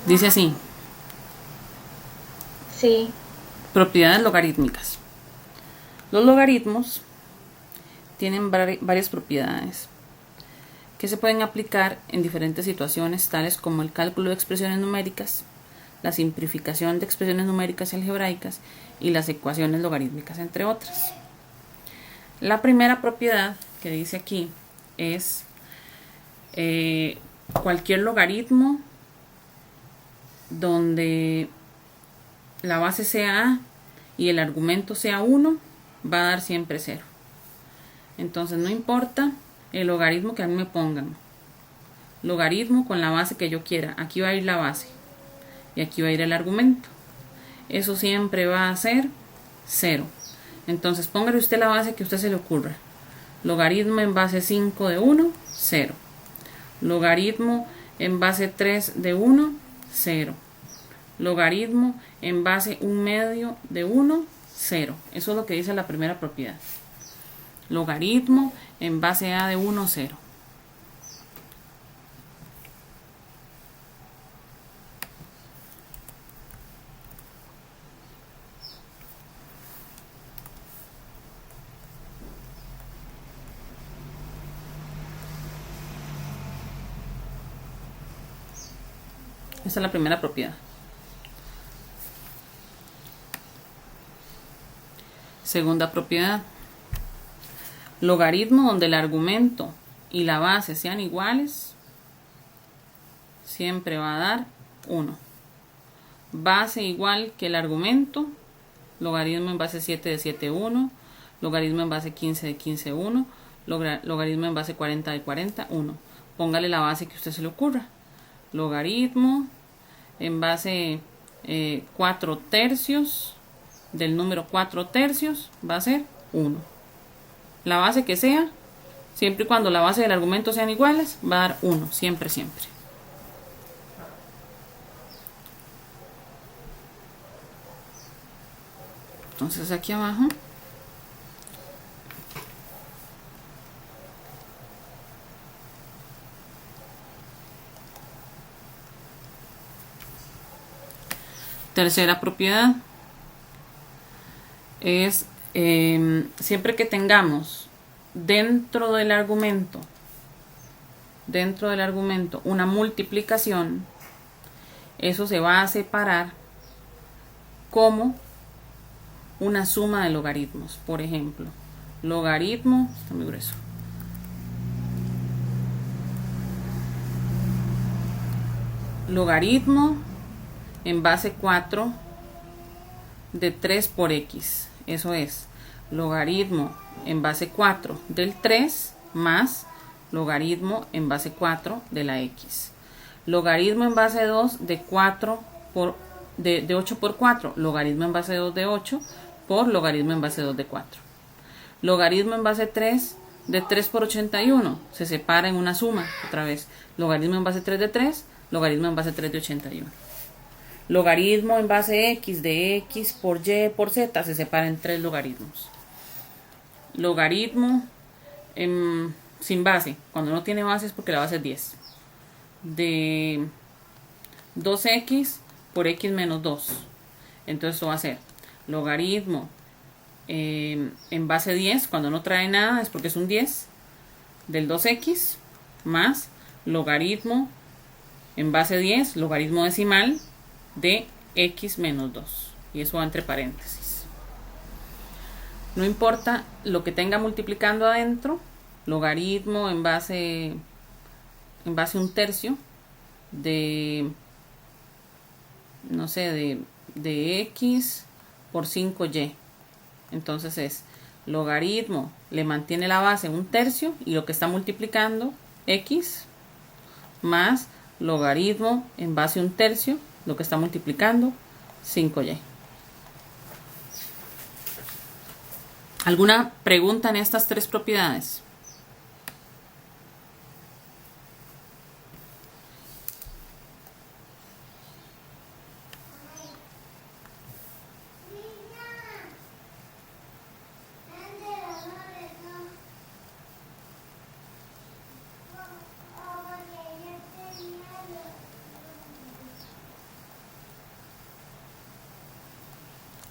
Dice así: Sí. propiedades logarítmicas. Los logaritmos tienen varias propiedades que se pueden aplicar en diferentes situaciones, tales como el cálculo de expresiones numéricas, la simplificación de expresiones numéricas y algebraicas y las ecuaciones logarítmicas, entre otras. La primera propiedad que dice aquí es cualquier logaritmo donde la base sea a y el argumento sea 1, va a dar siempre 0. Entonces no importa el logaritmo que a mí me pongan, logaritmo con la base que yo quiera, aquí va a ir la base y aquí va a ir el argumento, eso siempre va a ser 0. Entonces póngale usted la base que a usted se le ocurra. Logaritmo en base 5 de 1, 0. Logaritmo en base 3 de 1, 0. Logaritmo en base 1/2 de 1, 0. Eso es lo que dice la primera propiedad. Logaritmo en base a de 1, 0. Esta es la primera propiedad. Segunda propiedad. Logaritmo donde el argumento y la base sean iguales, siempre va a dar 1. Base igual que el argumento, logaritmo en base 7 de 7, 1. Logaritmo en base 15 de 15, 1. Logaritmo en base 40 de 40, 1. Póngale la base que a usted se le ocurra. Logaritmo en base 4 tercios del número 4 tercios va a ser 1. La base que sea, siempre y cuando la base del argumento sean iguales, va a dar 1, siempre, siempre. Entonces aquí abajo tercera propiedad es siempre que tengamos dentro del argumento una multiplicación, eso se va a separar como una suma de logaritmos. Por ejemplo, logaritmo, está muy grueso, logaritmo en base 4 de 3 por x. Eso es logaritmo en base 4 del 3 más logaritmo en base 4 de la x. Logaritmo en base 2 de 4 de 8 por 4. Logaritmo en base 2 de 8 por logaritmo en base 2 de 4. Logaritmo en base 3 de 3 por 81. Se separa en una suma otra vez. Logaritmo en base 3 de 3. Logaritmo en base 3 de 81. Logaritmo en base x de x por y por z se separa en 3 logaritmos. Logaritmo sin base, cuando no tiene base es porque la base es 10, de 2x por x menos 2. Entonces eso va a ser logaritmo en base 10, cuando no trae nada es porque es un 10, del 2x más logaritmo en base 10, logaritmo decimal de x menos 2, y eso va entre paréntesis. No importa lo que tenga multiplicando adentro, logaritmo en base 1 tercio de, no sé, de x por 5y. Entonces es logaritmo, le mantiene la base 1 tercio y lo que está multiplicando x más logaritmo en base 1 tercio, lo que está multiplicando 5y. ¿Alguna pregunta en estas tres propiedades?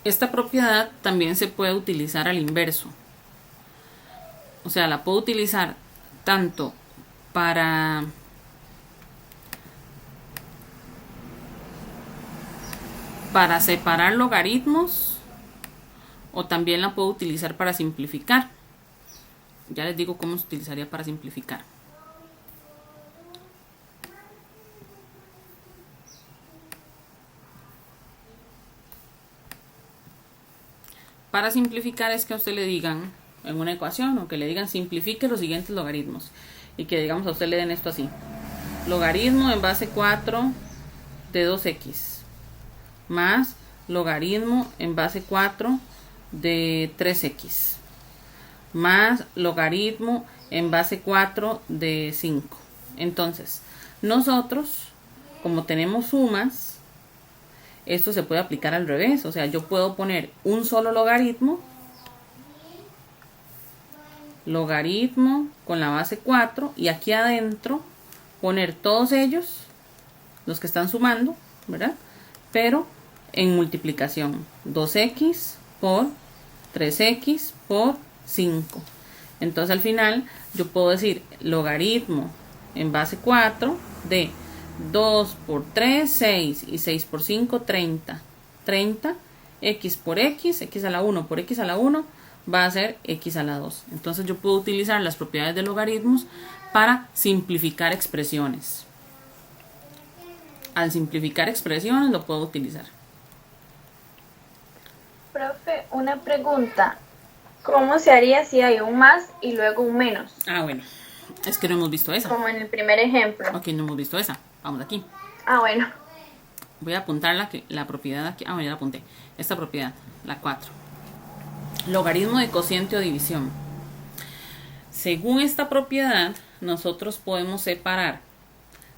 Esta propiedad también se puede utilizar al inverso. O sea, la puedo utilizar tanto para separar logaritmos, o también la puedo utilizar para simplificar. Ya les digo cómo se utilizaría para simplificar. Para simplificar es que a usted le digan en una ecuación, o que le digan simplifique los siguientes logaritmos, y que digamos a usted le den esto así: logaritmo en base 4 de 2x más logaritmo en base 4 de 3x más logaritmo en base 4 de 5. Entonces, nosotros, como tenemos sumas, esto se puede aplicar al revés. O sea, yo puedo poner un solo logaritmo con la base 4, y aquí adentro poner todos ellos, los que están sumando, ¿verdad? Pero en multiplicación: 2x por 3x por 5. Entonces al final yo puedo decir logaritmo en base 4 de 2 por 3, 6, y 6 por 5, 30. 30, x por x, x a la 1 por x a la 1 va a ser x a la 2. Entonces yo puedo utilizar las propiedades de logaritmos para simplificar expresiones. Al simplificar expresiones lo puedo utilizar. Profe, una pregunta. ¿Cómo se haría si hay un más y luego un menos? Ah, bueno, es que no hemos visto esa. Como en el primer ejemplo. Ok, no hemos visto esa. Vamos aquí. Ah, bueno. Voy a apuntar la propiedad aquí. Ah, bueno, ya la apunté. Esta propiedad, la 4. Logaritmo de cociente o división. Según esta propiedad, nosotros podemos separar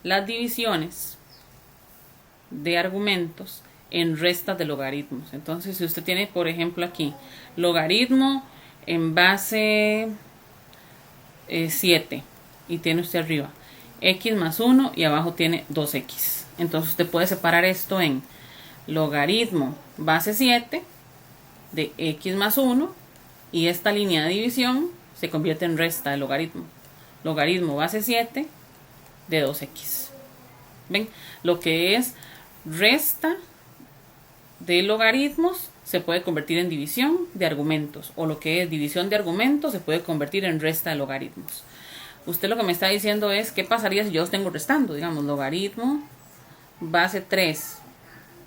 las divisiones de argumentos en restas de logaritmos. Entonces, si usted tiene, por ejemplo, aquí logaritmo en base 7, y tiene usted arriba x más 1 y abajo tiene 2x. Entonces usted puede separar esto en logaritmo base 7 de x más 1, y esta línea de división se convierte en resta de logaritmo. Logaritmo base 7 de 2x. ¿Ven? Lo que es resta de logaritmos se puede convertir en división de argumentos, o lo que es división de argumentos se puede convertir en resta de logaritmos. Usted lo que me está diciendo es qué pasaría si yo los tengo restando. Digamos, logaritmo base 3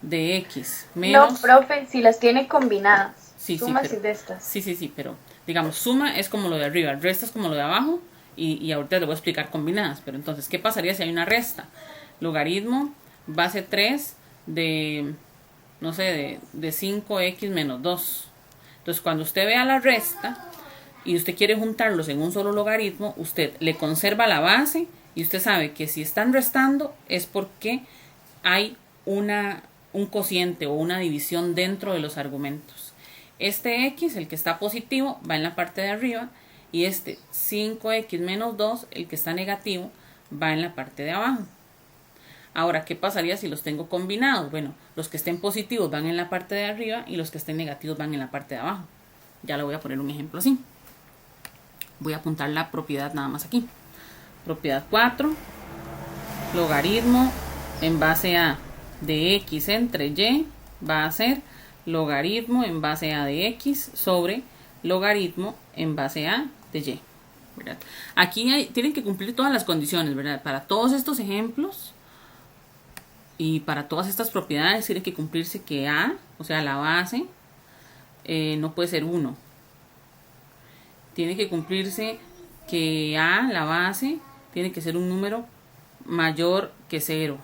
de x menos... No, profe, si las tiene combinadas. Sí, Sumas pero, y restas. Sí, pero digamos, suma es como lo de arriba, resta es como lo de abajo, y ahorita le voy a explicar combinadas. Pero entonces, ¿qué pasaría si hay una resta? Logaritmo base 3 de, no sé, de 5x menos 2. Entonces, cuando usted vea la resta y usted quiere juntarlos en un solo logaritmo, usted le conserva la base, y usted sabe que si están restando es porque hay un cociente o una división dentro de los argumentos. Este x, el que está positivo, va en la parte de arriba, y este 5x menos 2, el que está negativo, va en la parte de abajo. Ahora, ¿qué pasaría si los tengo combinados? Bueno, los que estén positivos van en la parte de arriba y los que estén negativos van en la parte de abajo. Ya le voy a poner un ejemplo así. Voy a apuntar la propiedad nada más aquí. Propiedad 4. Logaritmo en base a de x entre y va a ser logaritmo en base a de x sobre logaritmo en base a de y. ¿Verdad? Aquí tienen que cumplir todas las condiciones, ¿verdad? Para todos estos ejemplos y para todas estas propiedades tiene que cumplirse que a, o sea, la base, no puede ser 1. Tiene que cumplirse que a, la base, tiene que ser un número mayor que 0.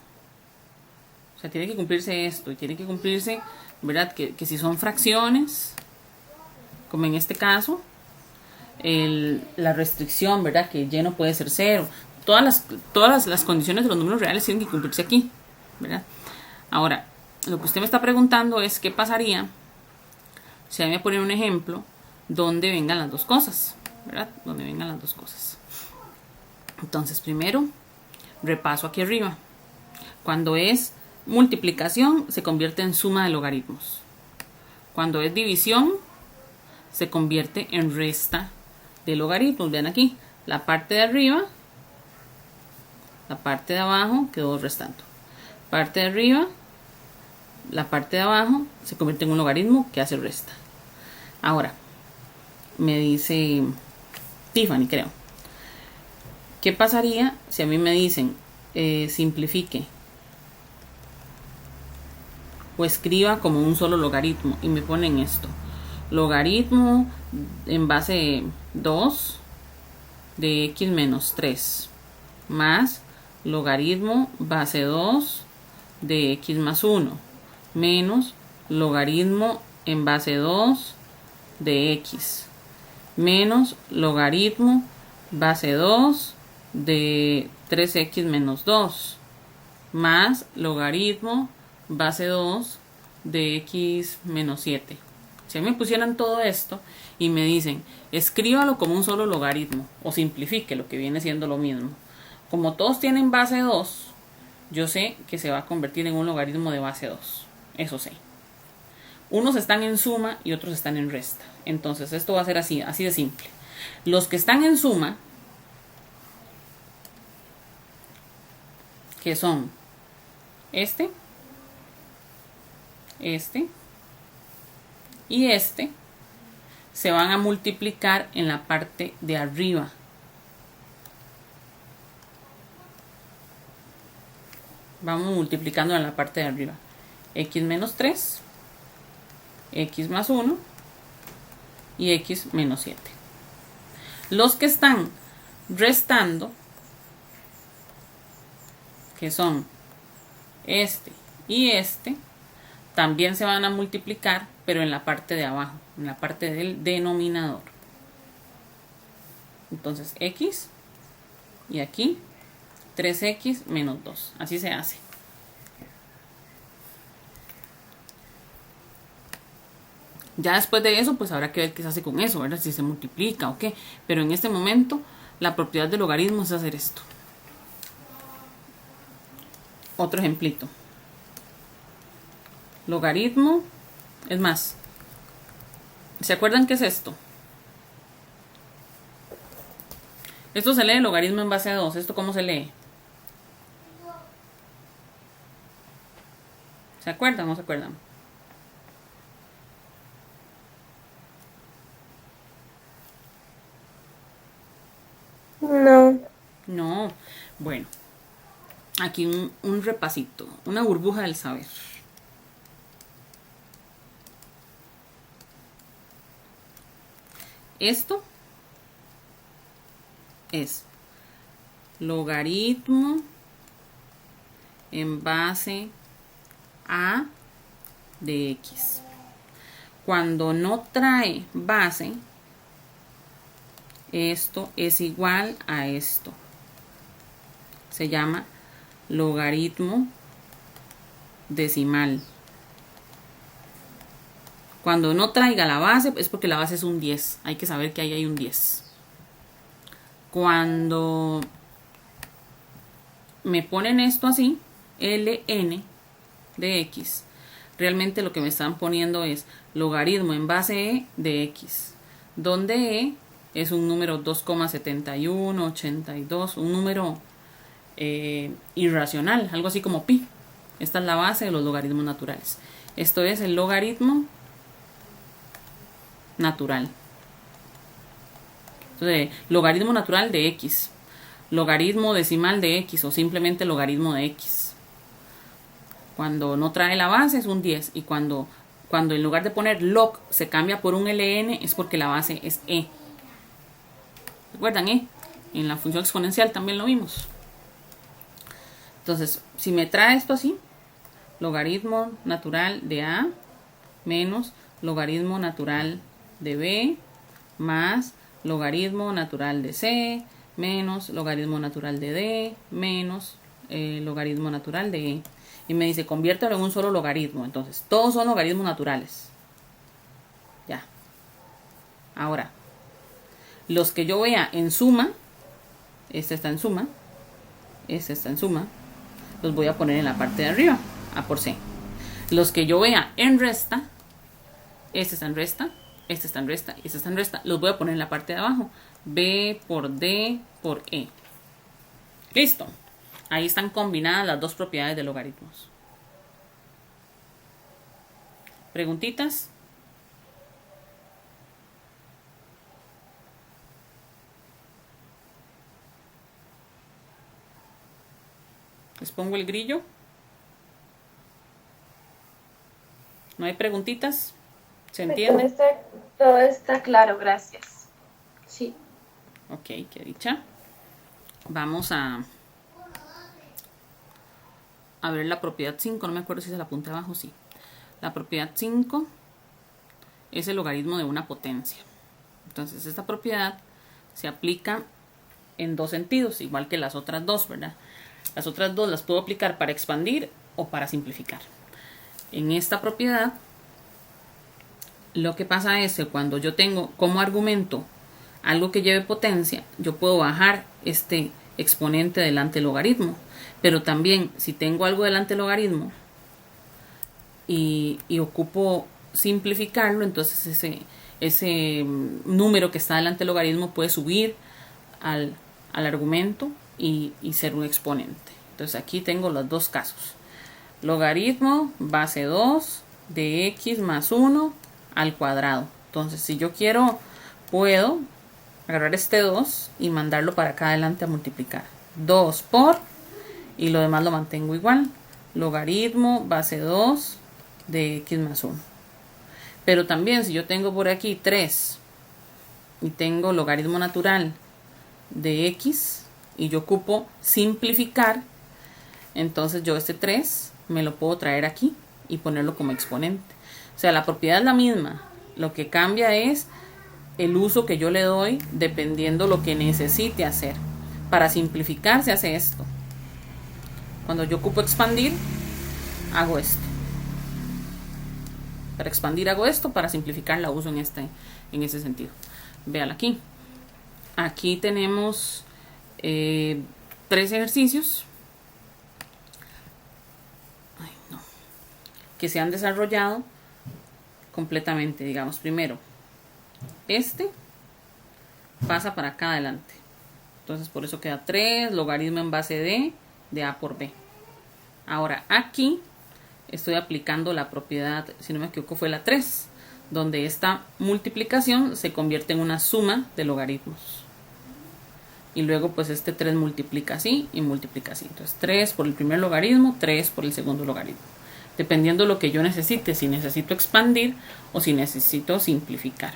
O sea, tiene que cumplirse esto, y tiene que cumplirse, ¿verdad? Que si son fracciones, como en este caso, la restricción, ¿verdad? Que y no puede ser 0. Todas las condiciones de los números reales tienen que cumplirse aquí, ¿verdad? Ahora, lo que usted me está preguntando es qué pasaría si a mí me ponen un ejemplo donde vengan las dos cosas, ¿verdad? Donde vengan las dos cosas. Entonces, primero, repaso aquí arriba. Cuando es multiplicación, se convierte en suma de logaritmos. Cuando es división, se convierte en resta de logaritmos. Vean aquí, la parte de arriba, la parte de abajo quedó restando. Parte de arriba, la parte de abajo se convierte en un logaritmo que hace resta. Ahora, me dice Tiffany, creo. ¿Qué pasaría si a mí me dicen simplifique o escriba como un solo logaritmo y me ponen esto? Logaritmo en base 2 de x menos 3 más logaritmo base 2 de x más 1 menos logaritmo en base 2 de x menos logaritmo base 2 de 3x menos 2 más logaritmo base 2 de x menos 7. Si a mí me pusieran todo esto y me dicen escríbalo como un solo logaritmo o simplifique, lo que viene siendo lo mismo. Como todos tienen base 2, yo sé que se va a convertir en un logaritmo de base 2. Eso sé. Unos están en suma y otros están en resta. Entonces esto va a ser así de simple. Los que están en suma, que son este y este, se van a multiplicar en la parte de arriba. Vamos multiplicando en la parte de arriba. X menos 3, X más 1 y X menos 7. Los que están restando, que son este y este, también se van a multiplicar, pero en la parte de abajo, en la parte del denominador. Entonces X y aquí 3x menos 2. Así se hace. Ya después de eso, pues habrá que ver qué se hace con eso, ¿verdad? Si se multiplica o qué. Pero en este momento, la propiedad del logaritmo es hacer esto. Otro ejemplito. Logaritmo. Es más, ¿se acuerdan qué es esto? Esto se lee logaritmo en base 2. ¿Esto cómo se lee? ¿Se acuerdan o no se acuerdan? No. No. Bueno, aquí un repasito, una burbuja del saber. Esto es logaritmo en base a de x. Cuando no trae base, esto es igual a esto. Se llama logaritmo decimal. Cuando no traiga la base es porque la base es un 10. Hay que saber que ahí hay un 10. Cuando me ponen esto así, ln de x, realmente lo que me están poniendo es logaritmo en base e de x, donde e es un número 2,7182, un número irracional, algo así como pi. Esta es la base de los logaritmos naturales. Esto es el logaritmo natural. Entonces, logaritmo natural de x, logaritmo decimal de x o simplemente logaritmo de x. Cuando no trae la base es un 10 y cuando en lugar de poner log se cambia por un ln es porque la base es e. ¿Recuerdan e? En la función exponencial también lo vimos. Entonces, si me trae esto así, logaritmo natural de a menos logaritmo natural de b más logaritmo natural de c menos logaritmo natural de d menos logaritmo natural de e. Y me dice, conviértelo en un solo logaritmo. Entonces, todos son logaritmos naturales. Ya. Ahora, los que yo vea en suma, este está en suma, este está en suma, los voy a poner en la parte de arriba, a por c. Los que yo vea en resta, Este está en resta, este está en resta y este está en resta. Los voy a poner en la parte de abajo. B por D por E. Listo. Ahí están combinadas las dos propiedades de logaritmos. ¿Preguntitas? Les pongo el grillo. ¿No hay preguntitas? ¿Se entiende? Todo está claro, gracias. Sí. Ok, qué dicha. Vamos a ver la propiedad 5. No me acuerdo si se la apunté abajo, sí. La propiedad 5 es el logaritmo de una potencia. Entonces, esta propiedad se aplica en dos sentidos, igual que las otras dos, ¿verdad? Las otras dos las puedo aplicar para expandir o para simplificar. En esta propiedad, lo que pasa es que cuando yo tengo como argumento algo que lleve potencia, yo puedo bajar este exponente del antelogaritmo. Pero también, si tengo algo del antelogaritmo y ocupo simplificarlo, entonces ese número que está del antelogaritmo puede subir al argumento y ser un exponente. Entonces aquí tengo los dos casos. Logaritmo base 2 de x más 1 al cuadrado. Entonces, si yo quiero, puedo agarrar este 2 y mandarlo para acá adelante a multiplicar. 2 por, y lo demás lo mantengo igual. Logaritmo base 2 de x más 1. Pero también, si yo tengo por aquí 3 y tengo logaritmo natural de x y yo ocupo simplificar, entonces yo este 3 me lo puedo traer aquí y ponerlo como exponente. O sea, la propiedad es la misma. Lo que cambia es el uso que yo le doy dependiendo lo que necesite hacer. Para simplificar se hace esto. Cuando yo ocupo expandir, hago esto. Para expandir hago esto, para simplificar la uso en ese sentido. Véala aquí. Aquí tenemos 3 ejercicios que se han desarrollado completamente. Digamos, primero, este pasa para acá adelante. Entonces, por eso queda 3, logaritmo en base de A por B. Ahora, aquí estoy aplicando la propiedad, si no me equivoco, fue la 3, donde esta multiplicación se convierte en una suma de logaritmos. Y luego, pues, este 3 multiplica así y multiplica así. Entonces, 3 por el primer logaritmo, 3 por el segundo logaritmo. Dependiendo de lo que yo necesite, si necesito expandir o si necesito simplificar.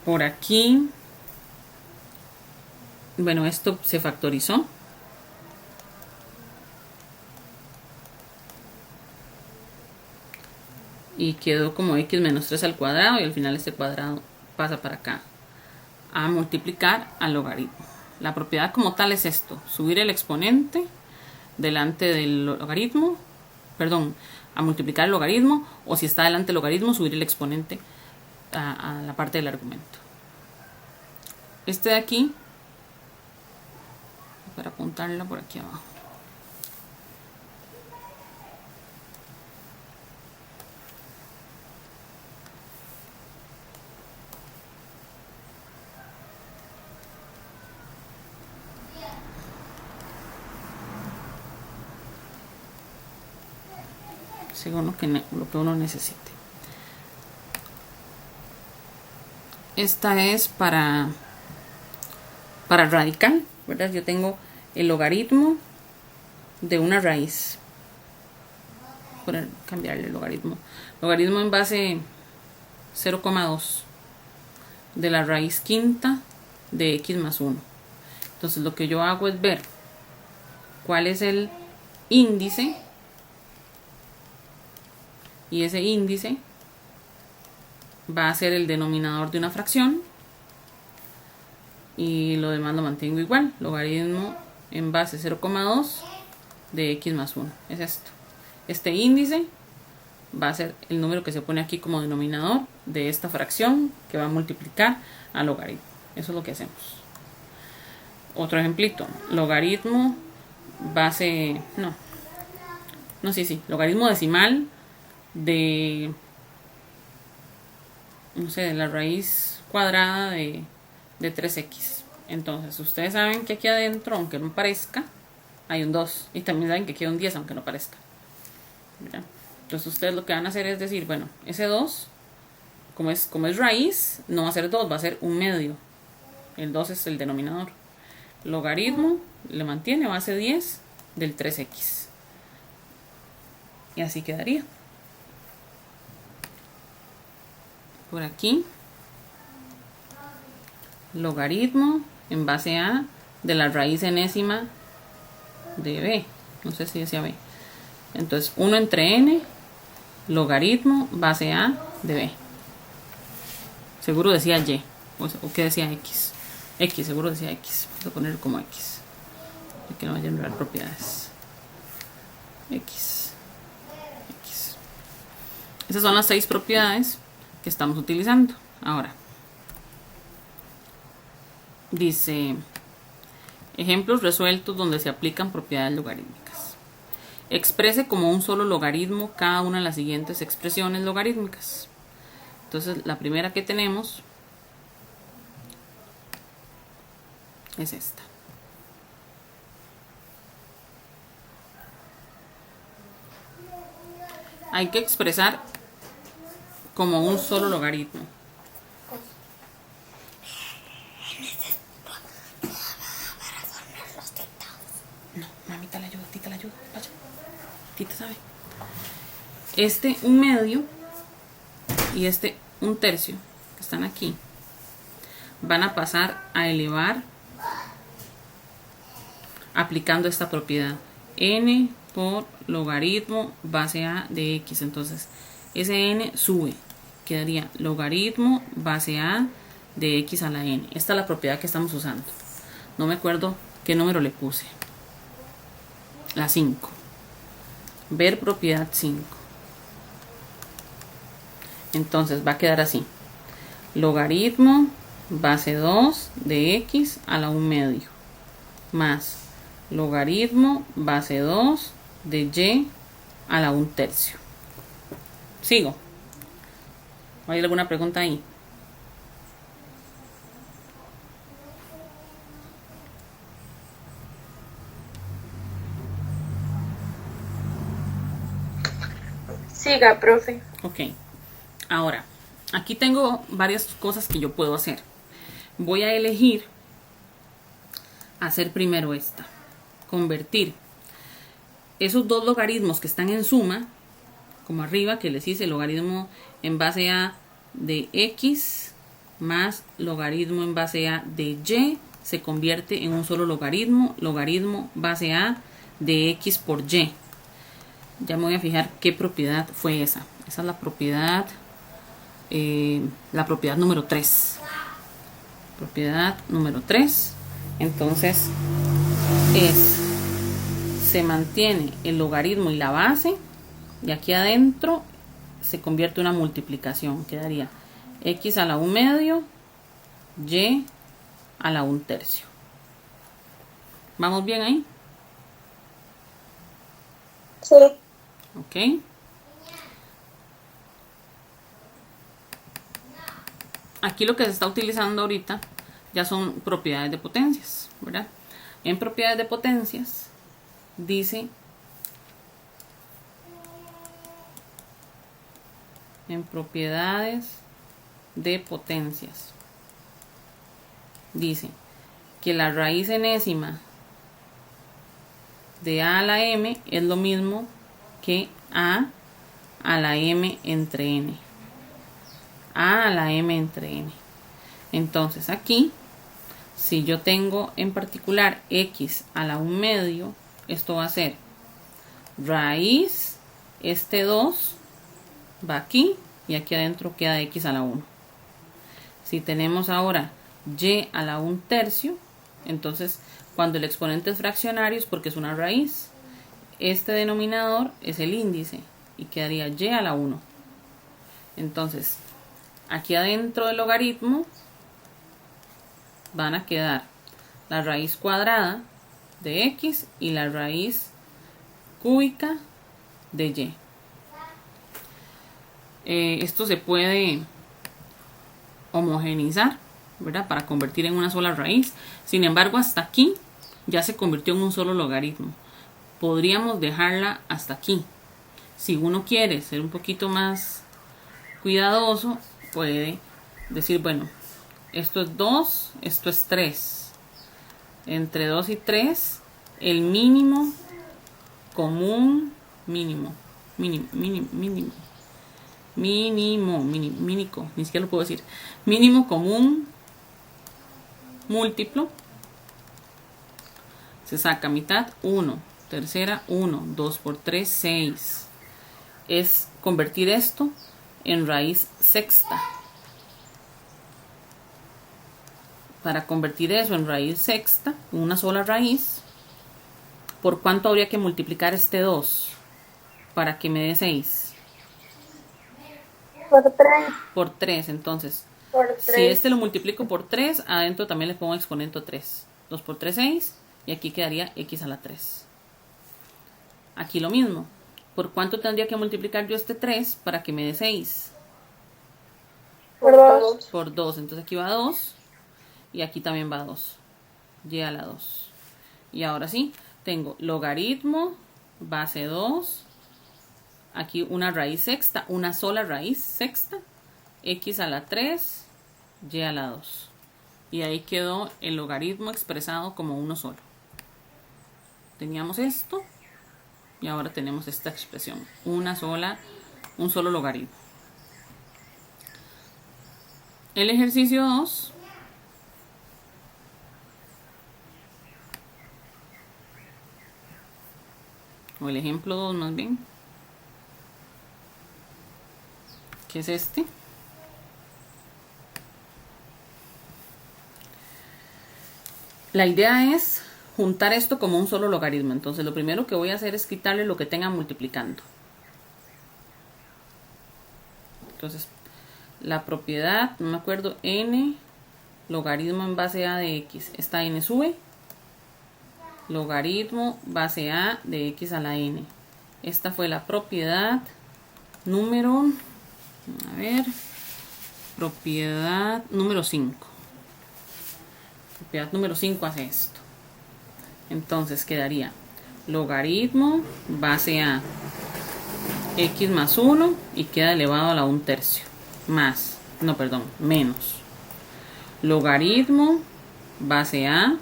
Por aquí, bueno, esto se factorizó. Y quedó como x menos 3 al cuadrado y al final este cuadrado pasa para acá a multiplicar al logaritmo. La propiedad como tal es esto, subir el exponente delante del logaritmo, perdón, a multiplicar el logaritmo, o si está delante del logaritmo, subir el exponente a la parte del argumento. Este de aquí, para apuntarla por aquí abajo. Según lo que uno necesite. Esta es para radical, ¿verdad? Yo tengo el logaritmo de una raíz. Cambiarle el logaritmo. Logaritmo en base 0,2 de la raíz quinta de x más 1. Entonces lo que yo hago es ver cuál es el índice. Y ese índice va a ser el denominador de una fracción. Y lo demás lo mantengo igual. Logaritmo en base 0,2 de x más 1. Es esto. Este índice va a ser el número que se pone aquí como denominador de esta fracción que va a multiplicar al logaritmo. Eso es lo que hacemos. Otro ejemplito. Logaritmo base... logaritmo decimal de, no sé, de la raíz cuadrada de 3x. Entonces, ustedes saben que aquí adentro, aunque no parezca, hay un 2. Y también saben que aquí hay un 10, aunque no parezca. ¿Ya? Entonces, ustedes lo que van a hacer es decir, bueno, ese 2, como es raíz, no va a ser 2, va a ser un medio. El 2 es el denominador. Logaritmo le mantiene base 10 del 3x. Y así quedaría. Por aquí, logaritmo en base a de la raíz enésima de b. No sé si decía b. Entonces, 1 entre n, logaritmo base a de b. Seguro decía y. ¿O qué decía x? X, seguro decía x. Voy a poner como x. Para que no vayan a enredar propiedades. X. Esas son las 6 propiedades que estamos utilizando. Ahora, dice, ejemplos resueltos donde se aplican propiedades logarítmicas. Exprese como un solo logaritmo cada una de las siguientes expresiones logarítmicas. Entonces, la primera que tenemos es esta. Hay que expresar como un solo logaritmo. No, mamita la ayuda, tita la ayuda. Vaya. Tita sabe. Este un medio y este un tercio que están aquí van a pasar a elevar aplicando esta propiedad. N por logaritmo base a de x. Entonces, ese n sube. Quedaría logaritmo base a de x a la n. Esta es la propiedad que estamos usando. No me acuerdo qué número le puse. La 5. Ver propiedad 5. Entonces, va a quedar así. Logaritmo base 2 de x a la 1 medio. Más logaritmo base 2 de y a la 1 tercio. Sigo. ¿Hay alguna pregunta ahí? Siga, profe. Ok. Ahora, aquí tengo varias cosas que yo puedo hacer. Voy a elegir hacer primero esta. Convertir esos dos logaritmos que están en suma, como arriba que les hice logaritmo en base a de x más logaritmo en base a de y, se convierte en un solo logaritmo, logaritmo base a de x por y. Ya me voy a fijar qué propiedad fue esa. Esa es la propiedad número 3. Propiedad número 3. Entonces se mantiene el logaritmo y la base, y aquí adentro se convierte en una multiplicación. Quedaría x a la 1 medio, y a la 1 tercio. ¿Vamos bien ahí? Sí. Ok. Aquí lo que se está utilizando ahorita ya son propiedades de potencias, ¿verdad? En propiedades de potencias dice, en propiedades de potencias dice que la raíz enésima de a a la m es lo mismo que a la m entre n. A la m entre n. Entonces aquí, si yo tengo en particular x a la 1 medio, esto va a ser raíz, este 2 va aquí y aquí adentro queda x a la 1. Si tenemos ahora y a la 1 tercio, entonces cuando el exponente es fraccionario es porque es una raíz. Este denominador es el índice y quedaría y a la 1. Entonces, aquí adentro del logaritmo van a quedar la raíz cuadrada de x y la raíz cúbica de y. Esto se puede homogeneizar, ¿verdad? Para convertir en una sola raíz. Sin embargo, hasta aquí ya se convirtió en un solo logaritmo. Podríamos dejarla hasta aquí. Si uno quiere ser un poquito más cuidadoso, puede decir, bueno, esto es 2, esto es 3. Entre 2 y 3, el mínimo común mínimo, ni siquiera lo puedo decir, mínimo común múltiplo, se saca mitad 1, tercera 1, 2 por 3, 6. Es convertir esto en raíz sexta. Para convertir eso en raíz sexta, una sola raíz, ¿por cuánto habría que multiplicar este 2 para que me dé 6? Por 3. Por 3, entonces. Por Si 3. este lo multiplico por 3, adentro también le pongo exponente 3. 2 por 3, 6. Y aquí quedaría x a la 3. Aquí lo mismo. ¿Por cuánto tendría que multiplicar yo este 3 para que me dé 6? Por 2. Por 2. Entonces aquí va 2. Y aquí también va 2. Y a la 2. Y ahora sí, tengo logaritmo, base 2. Aquí una raíz sexta, una sola raíz sexta. X a la 3, y a la 2. Y ahí quedó el logaritmo expresado como uno solo. Teníamos esto y ahora tenemos esta expresión. Un solo logaritmo. El ejercicio 2. O el ejemplo 2 más bien. Que es este. La idea es juntar esto como un solo logaritmo. Entonces lo primero que voy a hacer es quitarle lo que tenga multiplicando. Entonces la propiedad, no me acuerdo, n logaritmo en base a de x. Esta n sube. Logaritmo base a de x a la n. Esta fue la propiedad número, a ver, propiedad número 5. Propiedad número 5 hace esto. Entonces quedaría logaritmo base a x más 1 y queda elevado a la 1/3. Más, no, perdón, menos. Logaritmo base a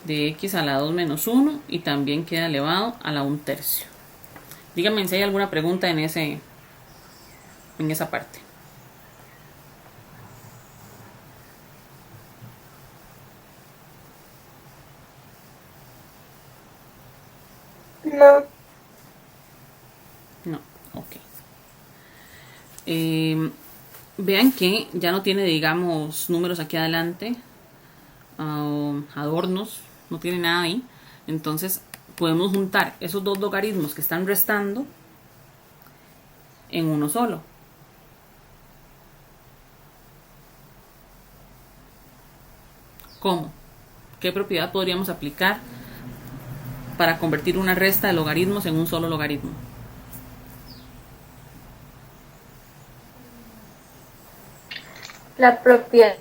de x a la 2 menos 1 y también queda elevado a la 1/3. Díganme si hay alguna pregunta en esa parte. No. No, ok. Vean que ya no tiene, digamos, números aquí adelante, adornos, no tiene nada ahí. Entonces podemos juntar esos dos logaritmos que están restando en uno solo. ¿Cómo? ¿Qué propiedad podríamos aplicar para convertir una resta de logaritmos en un solo logaritmo? La propiedad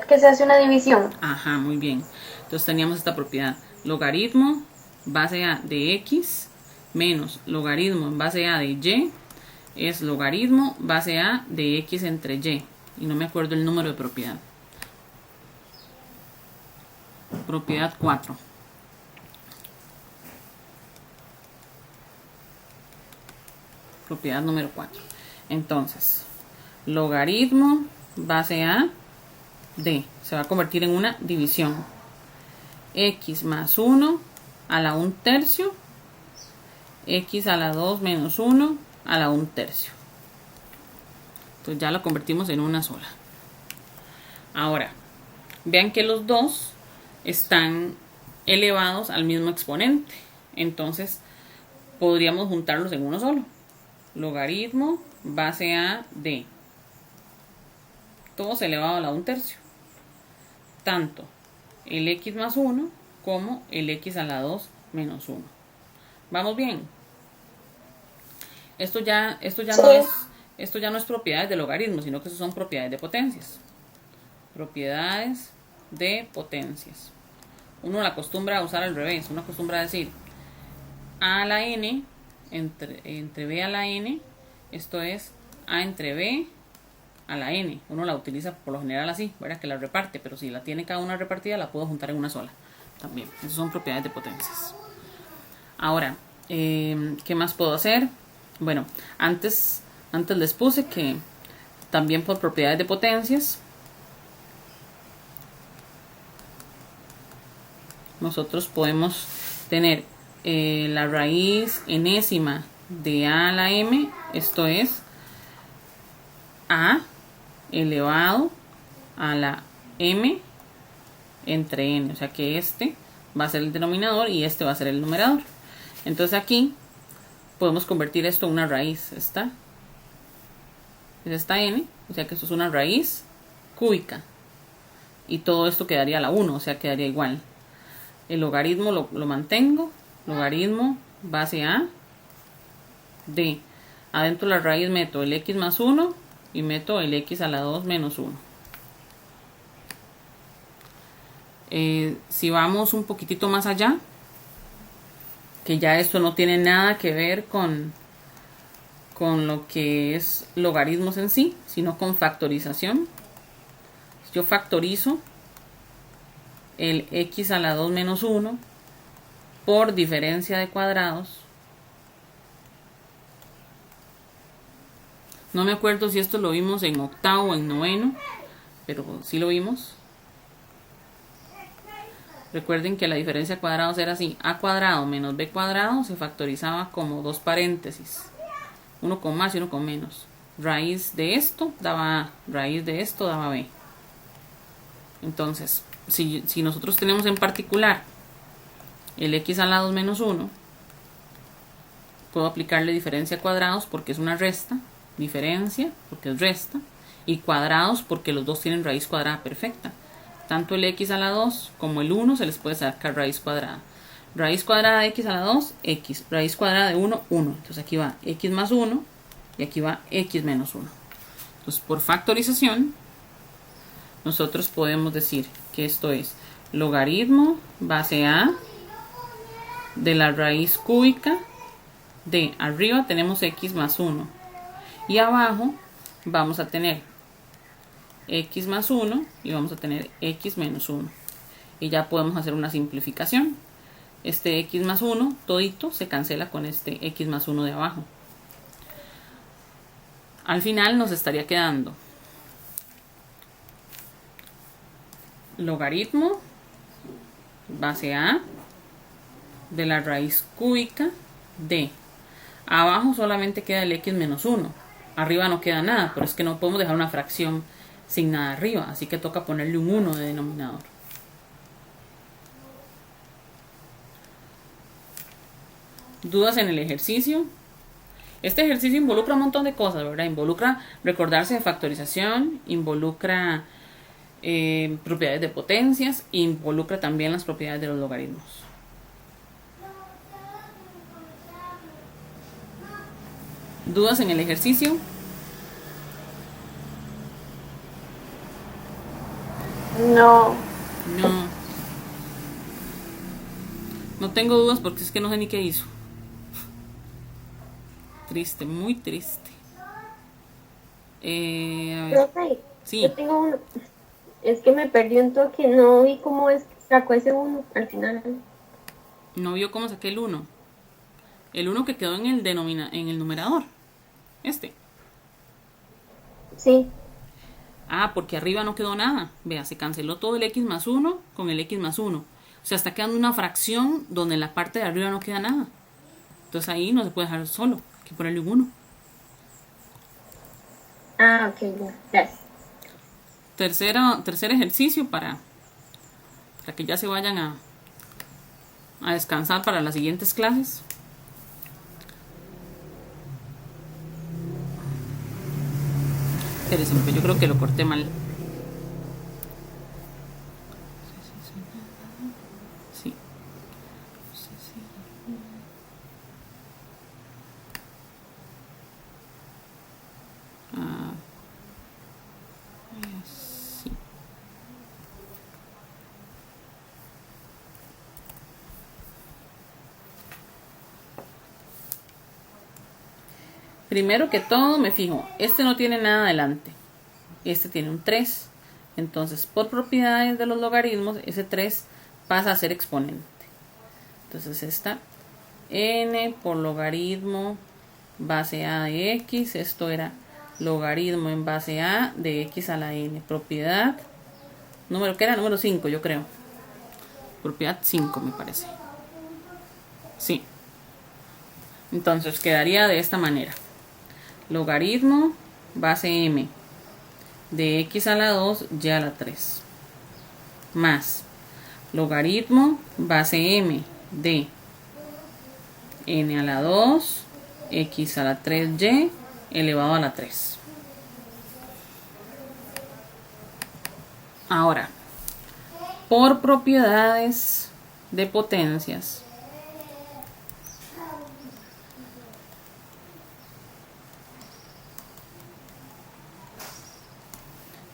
que se hace una división. Ajá, muy bien. Entonces teníamos esta propiedad. Logaritmo base a de x menos logaritmo en base a de y es logaritmo base a de x entre y. Y no me acuerdo el número de propiedad. Propiedad 4. Propiedad número 4. Entonces, logaritmo base a de se va a convertir en una división. X más 1 a la 1/3. X a la 2 menos 1 a la 1/3. Entonces ya lo convertimos en una sola. Ahora, vean que los dos están elevados al mismo exponente. Entonces, podríamos juntarlos en uno solo. Logaritmo base a de todos elevado a la 1/3. Tanto el x más 1 como el x a la 2 menos 1. ¿Vamos bien? Esto ya Sí. no es Esto ya no es propiedades de logaritmos, sino que eso son propiedades de potencias. Propiedades de potencias. Uno la acostumbra a usar al revés. Uno acostumbra a decir a a la n entre b a la n. Esto es a entre b a la n. Uno la utiliza por lo general así, ¿verdad? Que la reparte, pero si la tiene cada una repartida, la puedo juntar en una sola. También. Esas son propiedades de potencias. Ahora, ¿qué más puedo hacer? Bueno, antes les puse que también por propiedades de potencias nosotros podemos tener la raíz enésima de a a la m. Esto es a elevado a la m entre n. O sea que este va a ser el denominador y este va a ser el numerador. Entonces aquí podemos convertir esto en una raíz. Esta es esta n, o sea que esto es una raíz cúbica. Y todo esto quedaría a la 1, o sea quedaría igual. El logaritmo lo mantengo. Logaritmo base a de. Adentro de la raíz meto el x más 1 y meto el x a la 2 menos 1. Si vamos un poquitito más allá, que ya esto no tiene nada que ver con lo que es logaritmos en sí, sino con factorización. Yo factorizo el x a la 2 menos 1 por diferencia de cuadrados. No me acuerdo si esto lo vimos en octavo o en noveno, pero sí lo vimos. Recuerden que la diferencia de cuadrados era así: a cuadrado menos b cuadrado se factorizaba como dos paréntesis, uno con más y uno con menos. Raíz de esto daba a, raíz de esto daba b. Entonces, si nosotros tenemos en particular el x a la 2 menos 1, puedo aplicarle diferencia a cuadrados porque es una resta, diferencia porque es resta, y cuadrados porque los dos tienen raíz cuadrada perfecta. Tanto el x a la 2 como el 1 se les puede sacar raíz cuadrada. Raíz cuadrada de x a la 2, x. Raíz cuadrada de 1, 1. Entonces aquí va x más 1 y aquí va x menos 1. Entonces por factorización nosotros podemos decir que esto es logaritmo base a de la raíz cúbica de arriba tenemos x más 1 y abajo vamos a tener x más 1 y vamos a tener x menos 1. Y ya podemos hacer una simplificación. Este x más 1 todito se cancela con este x más 1 de abajo. Al final nos estaría quedando logaritmo base a de la raíz cúbica de. Abajo solamente queda el x menos 1. Arriba no queda nada, pero es que no podemos dejar una fracción sin nada arriba, así que toca ponerle un 1 de denominador. ¿Dudas en el ejercicio? Este ejercicio involucra un montón de cosas, ¿verdad? Involucra recordarse de factorización, involucra propiedades de potencias, involucra también las propiedades de los logaritmos. ¿Dudas en el ejercicio? No. No tengo dudas porque es que no sé ni qué hizo. Triste, muy triste. A ver. Profe, Sí. yo tengo uno. Es que me perdí un toque, no vi cómo sacó ese uno al final. ¿No vio cómo saqué el 1? El 1 que quedó en el numerador. Este. Sí. Ah, porque arriba no quedó nada. Vea, se canceló todo el x más 1 con el x más 1. O sea, está quedando una fracción donde en la parte de arriba no queda nada. Entonces ahí no se puede dejar solo. Hay que ponerle un 1. Ah, ok, ya. Gracias. Tercer ejercicio para que ya se vayan a descansar para las siguientes clases. Espérense, porque yo creo que lo corté mal. Sí. Primero que todo me fijo, este no tiene nada adelante, este tiene un 3, entonces por propiedades de los logaritmos ese 3 pasa a ser exponente. Entonces esta n por logaritmo base a de x, esto era logaritmo en base a de x a la n, propiedad, número que era número 5 yo creo, propiedad 5 me parece, sí. Entonces quedaría de esta manera, logaritmo base m de x a la 2 y a la 3 más logaritmo base m de n a la 2 x a la 3y elevado a la 3. Ahora, por propiedades de potencias,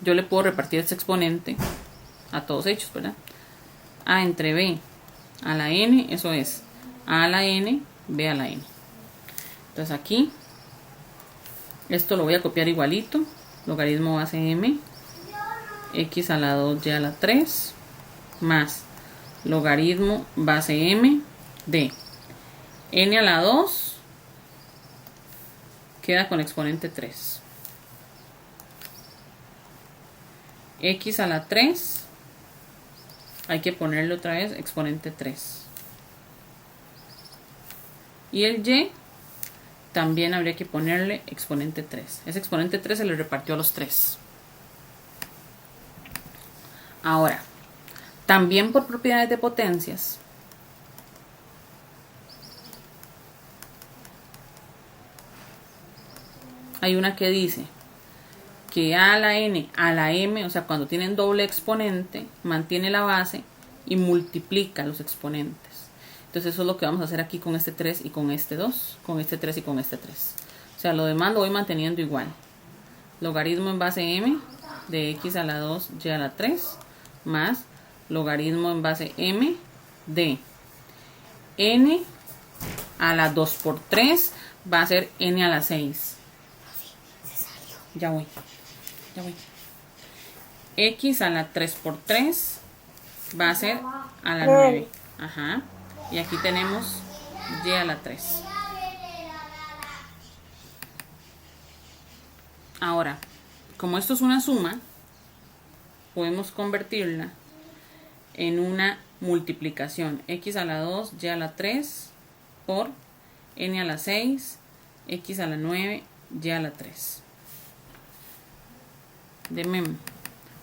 yo le puedo repartir este exponente a todos hechos, ¿verdad? A entre b a la n, eso es a la n, b a la n. Entonces aquí, esto lo voy a copiar igualito, logaritmo base m, x a la 2 y a la 3, más logaritmo base m de n a la 2, queda con exponente 3. X a la 3, hay que ponerle otra vez exponente 3. Y el y también habría que ponerle exponente 3. Ese exponente 3 se le repartió a los 3. Ahora, también por propiedades de potencias, hay una que dice que a la n a la m, o sea, cuando tienen doble exponente, mantiene la base y multiplica los exponentes. Entonces eso es lo que vamos a hacer aquí con este 3 y con este 2, con este 3 y con este 3. O sea, lo demás lo voy manteniendo igual. Logaritmo en base m de x a la 2 y a la 3 más logaritmo en base m de n a la 2 por 3 va a ser n a la 6. Ya voy. X a la 3 por 3 va a ser a la 9. Ajá. Y aquí tenemos y a la 3. Ahora, como esto es una suma, podemos convertirla en una multiplicación. X a la 2, y a la 3 por n a la 6, x a la 9, y a la 3. Deme un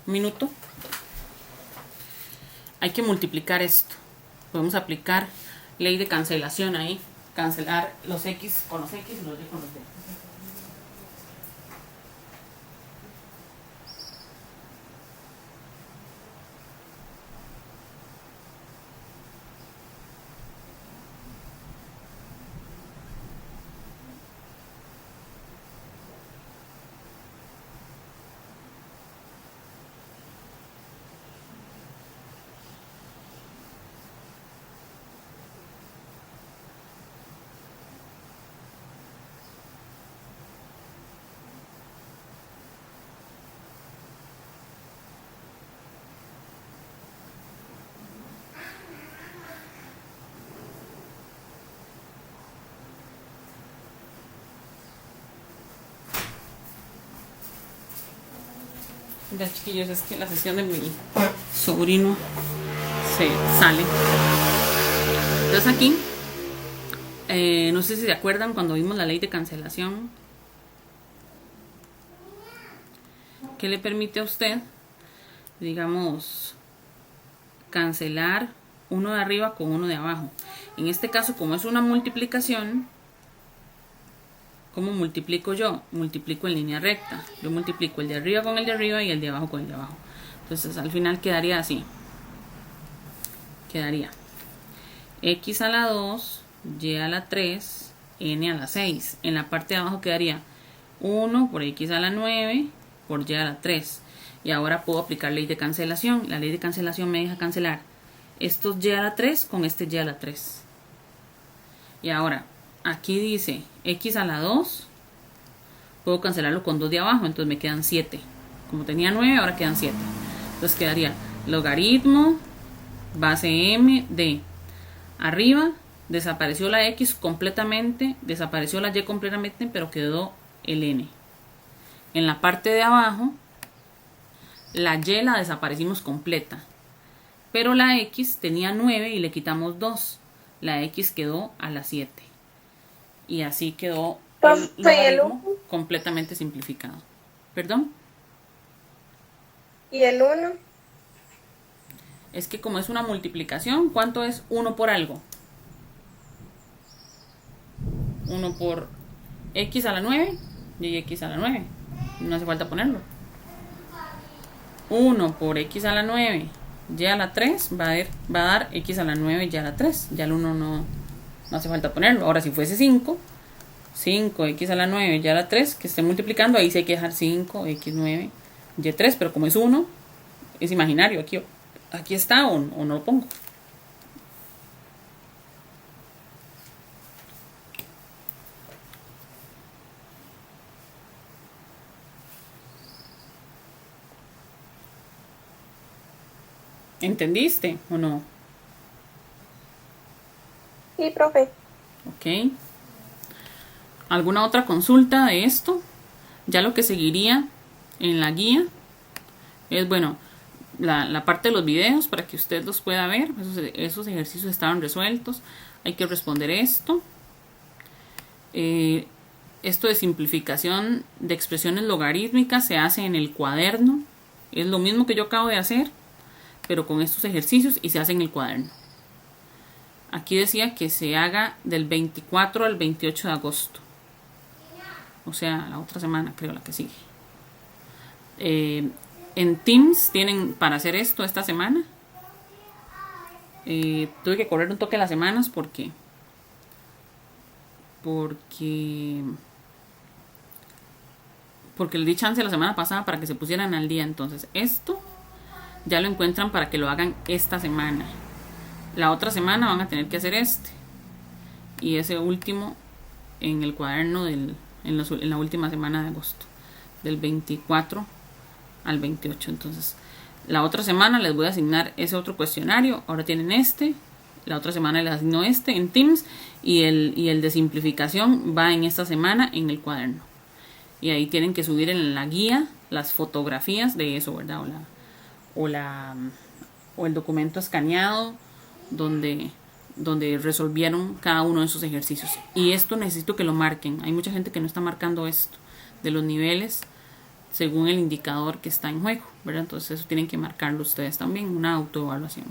minuto. Hay que multiplicar esto. Podemos aplicar ley de cancelación ahí. Cancelar los x con los x y los y con los y. Ya, chiquillos, es que la sesión de mi sobrino se sale. Entonces aquí, no sé si se acuerdan cuando vimos la ley de cancelación, que le permite a usted, digamos, cancelar uno de arriba con uno de abajo. En este caso, como es una multiplicación, ¿cómo multiplico yo? Multiplico en línea recta. Yo multiplico el de arriba con el de arriba y el de abajo con el de abajo. Entonces al final quedaría así. Quedaría x a la 2, y a la 3, n a la 6. En la parte de abajo quedaría 1 por x a la 9 por y a la 3. Y ahora puedo aplicar ley de cancelación. La ley de cancelación me deja cancelar estos y a la 3 con este y a la 3. Y ahora, aquí dice x a la 2 puedo cancelarlo con 2 de abajo, entonces me quedan 7. Como tenía 9, ahora quedan 7. Entonces quedaría logaritmo base m de arriba, desapareció la x completamente, desapareció la y completamente, pero quedó el n. En la parte de abajo, la y la desaparecimos completa, pero la x tenía 9 y le quitamos 2. La x quedó a las 7. Y así quedó el logaritmo completamente simplificado. ¿Perdón? ¿Y el 1? Es que como es una multiplicación, ¿cuánto es 1 por algo? 1 por x a la 9 y x a la 9. No hace falta ponerlo. 1 por x a la 9 y a la 3 va a dar x a la 9 y a la 3. Ya el 1 no hace falta ponerlo. Ahora si fuese 5, 5x a la 9 y a la 3, que esté multiplicando, ahí sí hay que dejar 5x9 y3, pero como es 1, es imaginario. Aquí está o no lo pongo. ¿Entendiste o no? Sí, profe. Ok. ¿Alguna otra consulta de esto? Ya lo que seguiría en la guía es, bueno, la parte de los videos para que usted los pueda ver. Esos ejercicios estaban resueltos. Hay que responder esto. Esto de simplificación de expresiones logarítmicas se hace en el cuaderno. Es lo mismo que yo acabo de hacer, pero con estos ejercicios, y se hace en el cuaderno. Aquí decía que se haga del 24 al 28 de agosto. O sea, la otra semana, creo, la que sigue. En Teams tienen para hacer esto esta semana. Tuve que correr un toque las semanas porque les di chance la semana pasada para que se pusieran al día. Entonces esto ya lo encuentran para que lo hagan esta semana. La otra semana van a tener que hacer este. Y ese último en el cuaderno en la última semana de agosto. Del 24 al 28. Entonces, la otra semana les voy a asignar ese otro cuestionario. Ahora tienen este. La otra semana les asigno este en Teams. Y el de simplificación va en esta semana en el cuaderno. Y ahí tienen que subir en la guía las fotografías de eso, ¿verdad? O el documento escaneado donde resolvieron cada uno de esos ejercicios. Y esto necesito que lo marquen. Hay mucha gente que no está marcando esto de los niveles según el indicador que está en juego, ¿verdad? Entonces eso tienen que marcarlo ustedes también, una autoevaluación.